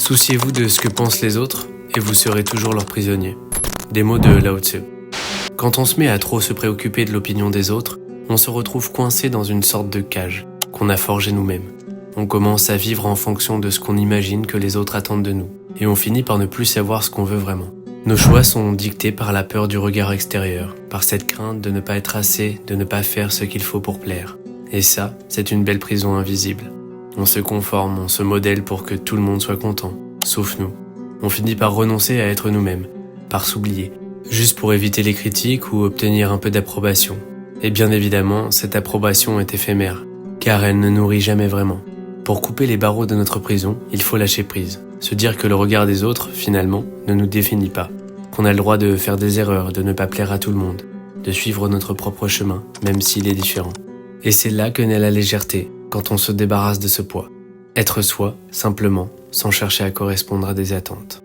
Souciez-vous de ce que pensent les autres et vous serez toujours leurs prisonniers. Des mots de Lao Tzu. Quand on se met à trop se préoccuper de l'opinion des autres, on se retrouve coincé dans une sorte de cage qu'on a forgée nous-mêmes. On commence à vivre en fonction de ce qu'on imagine que les autres attendent de nous, et on finit par ne plus savoir ce qu'on veut vraiment. Nos choix sont dictés par la peur du regard extérieur, par cette crainte de ne pas être assez, de ne pas faire ce qu'il faut pour plaire. Et ça, c'est une belle prison invisible. On se conforme, on se modèle pour que tout le monde soit content, sauf nous. On finit par renoncer à être nous-mêmes, par s'oublier, juste pour éviter les critiques ou obtenir un peu d'approbation. Et bien évidemment, cette approbation est éphémère, car elle ne nourrit jamais vraiment. Pour couper les barreaux de notre prison, il faut lâcher prise. Se dire que le regard des autres, finalement, ne nous définit pas. Qu'on a le droit de faire des erreurs, de ne pas plaire à tout le monde, de suivre notre propre chemin, même s'il est différent. Et c'est là que naît la légèreté, quand on se débarrasse de ce poids. Être soi, simplement, sans chercher à correspondre à des attentes.